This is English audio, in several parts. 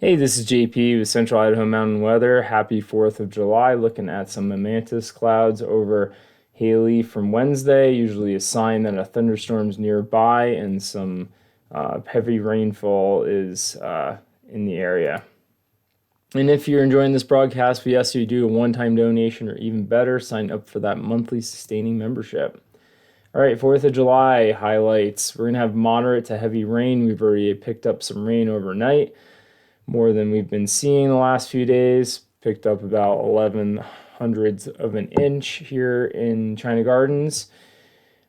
Hey, this is JP with Central Idaho Mountain Weather. Happy 4th of July. Looking at some mantis clouds over Hailey from Wednesday, usually a sign that a thunderstorm's nearby and some heavy rainfall is in the area. And if you're enjoying this broadcast, we ask you to do a one-time donation or even better, sign up for that monthly sustaining membership. All right, 4th of July highlights. We're going to have moderate to heavy rain. We've already picked up some rain overnight, more than we've been seeing the last few days. Picked up about 11 hundredths of an inch here in China Gardens.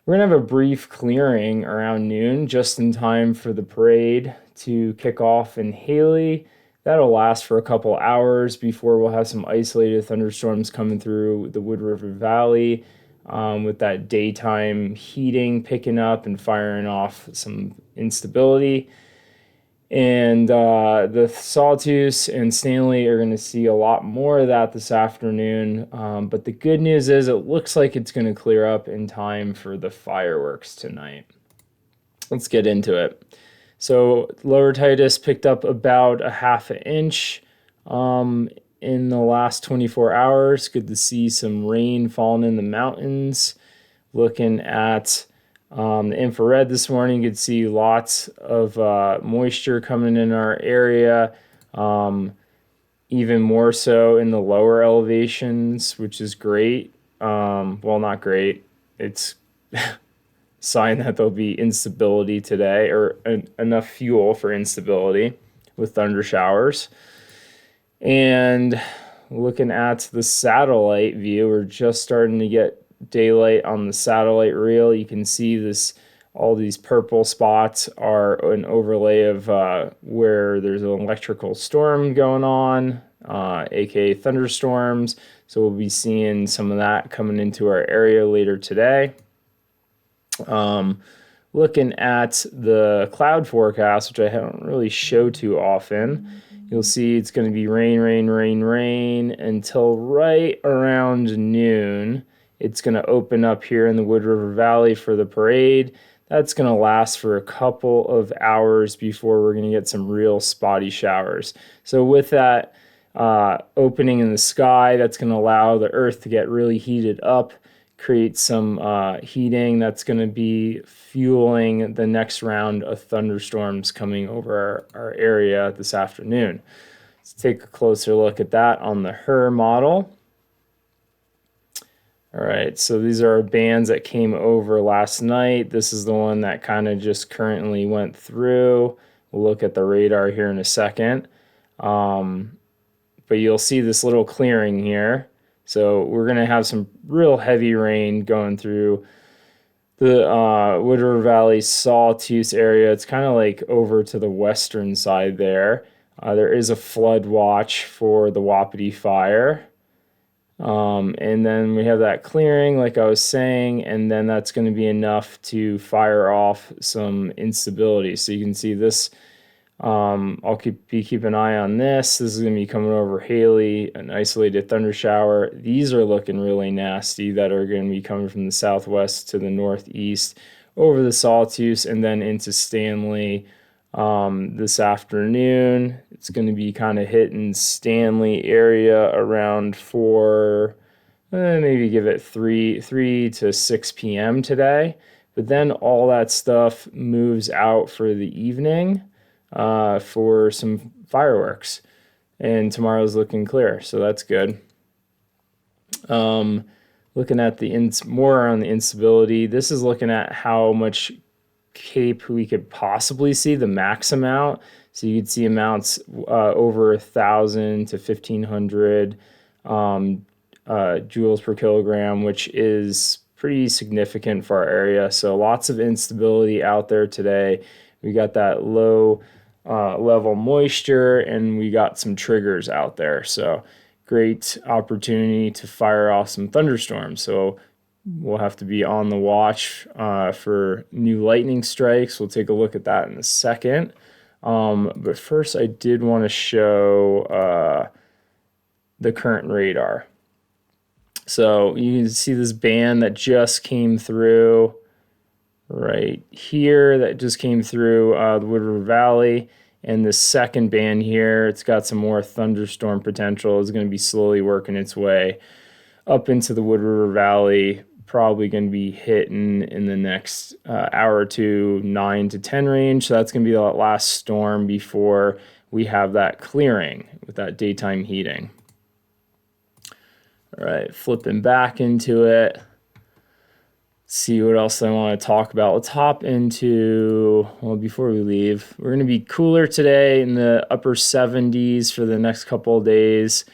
We're going to have a brief clearing around noon, just in time for the parade to kick off in Hailey. That'll last for a couple hours before we'll have some isolated thunderstorms coming through the Wood River Valley, with that daytime heating picking up and firing off some instability. And the Sawtooth and Stanley are going to see a lot more of that this afternoon. But the good news is it looks like it's going to clear up in time for the fireworks tonight. Let's get into it. So lower Titus picked up about a half an inch in the last 24 hours. Good to see some rain falling in the mountains. Looking at the infrared this morning, you could see lots of moisture coming in our area, even more so in the lower elevations, which is great. Well, not great. It's sign that there'll be instability today, or enough fuel for instability with thunder showers. And looking at the satellite view, we're just starting to get daylight on the satellite reel. You can see this, all these purple spots are an overlay of where there's an electrical storm going on, aka thunderstorms. So we'll be seeing some of that coming into our area later today. Looking at the cloud forecast, which I don't really show too often, you'll see it's going to be rain, rain, rain, rain until right around noon. It's going to open up here in the Wood River Valley for the parade. That's going to last for a couple of hours before we're going to get some real spotty showers. So with that opening in the sky, that's going to allow the earth to get really heated up, create some heating that's going to be fueling the next round of thunderstorms coming over our area this afternoon. Let's take a closer look at that on the HER model. All right, so these are our bands that came over last night. This is the one that kind of just currently went through. We'll look at the radar here in a second. But you'll see this little clearing here. So we're going to have some real heavy rain going through the Wood River Valley Sawtooth area. It's kind of like over to the western side there. There is a flood watch for the Wapiti fire. And then we have that clearing, like I was saying, and then that's going to be enough to fire off some instability. So you can see this. I'll keep an eye on this. This is going to be coming over Hailey, an isolated thunder shower. These are looking really nasty that are going to be coming from the southwest to the northeast over the Sawtooth and then into Stanley this afternoon. It's going to be kind of hitting Stanley area around 4, maybe give it 3 to 6 p.m. today. But then all that stuff moves out for the evening for some fireworks. And tomorrow's looking clear, so that's good. Looking at the more on the instability, this is looking at how much Cape we could possibly see, the max amount. So you could see amounts over 1,000 to 1,500 joules per kilogram, which is pretty significant for our area. So lots of instability out there today. We got that low level moisture and we got some triggers out there. So great opportunity to fire off some thunderstorms. So we'll have to be on the watch for new lightning strikes. We'll take a look at that in a second. But first, I did want to show the current radar. So you can see this band that just came through right here, that just came through the Wood River Valley. And the second band here, it's got some more thunderstorm potential. It's going to be slowly working its way up into the Wood River Valley. Probably going to be hitting in the next hour or two, 9 to 10 range. So that's going to be the last storm before we have that clearing with that daytime heating. All right, flipping back into it. See what else I want to talk about. Let's hop into, well, before we leave, we're going to be cooler today in the upper 70s for the next couple of days,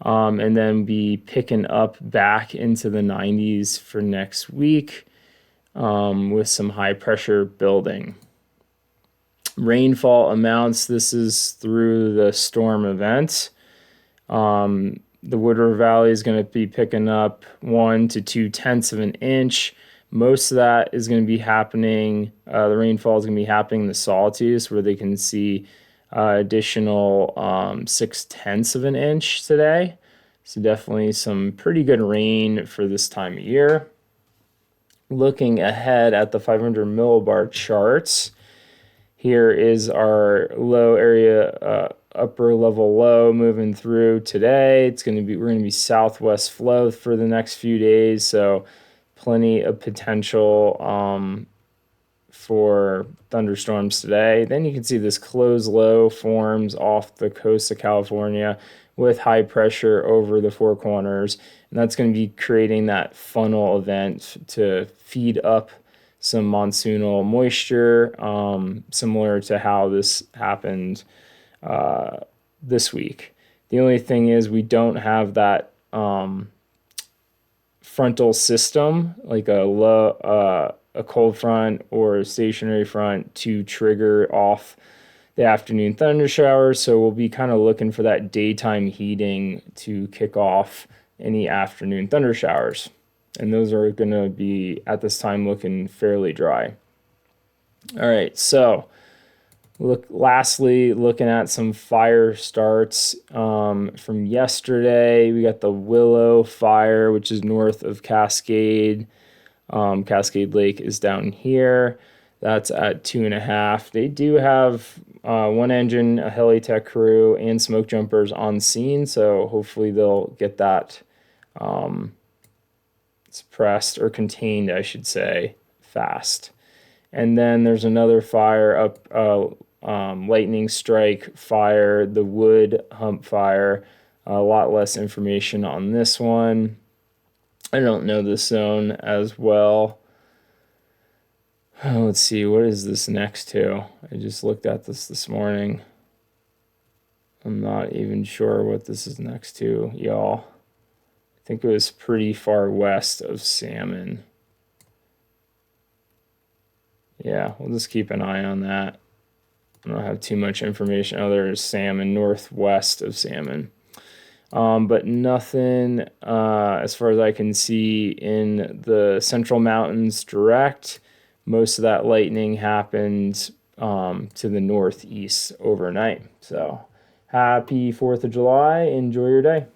and then be picking up back into the 90s for next week, with some high pressure building. Rainfall amounts, this is through the storm event. The Wood River Valley is going to be picking up 1 to 2/10 of an inch. Most of that is going to be happening, the rainfall is going to be happening in the Sawtooth, where they can see additional 6/10 of an inch today. So definitely some pretty good rain for this time of year. Looking ahead at the 500 millibar charts, here is our low area, upper level low moving through today. We're going to be southwest flow for the next few days, so plenty of potential for thunderstorms today. Then you can see this closed low forms off the coast of California with high pressure over the Four Corners, and that's going to be creating that funnel event to feed up some monsoonal moisture, similar to how this happened this week. The only thing is we don't have that frontal system, like a cold front or a stationary front, to trigger off the afternoon thunder showers. So we'll be kind of looking for that daytime heating to kick off any afternoon thunder showers. And those are going to be, at this time, looking fairly dry. All right, so lastly, looking at some fire starts from yesterday. We got the Willow Fire, which is north of Cascade. Cascade Lake is down here. That's at 2.5. They do have one engine, a heli-tech crew, and smoke jumpers on scene, so hopefully they'll get that suppressed or contained, I should say, fast. And then there's another fire up, lightning strike fire, the Wood Hump Fire. A lot less information on this one. I don't know this zone as well. Let's see, what is this next to? I just looked at this morning. I'm not even sure what this is next to, y'all. I think it was pretty far west of Salmon. Yeah, we'll just keep an eye on that. I don't have too much information. Oh, there's Salmon, northwest of Salmon. But nothing, as far as I can see, in the Central Mountains direct. Most of that lightning happened to the northeast overnight. So happy 4th of July. Enjoy your day.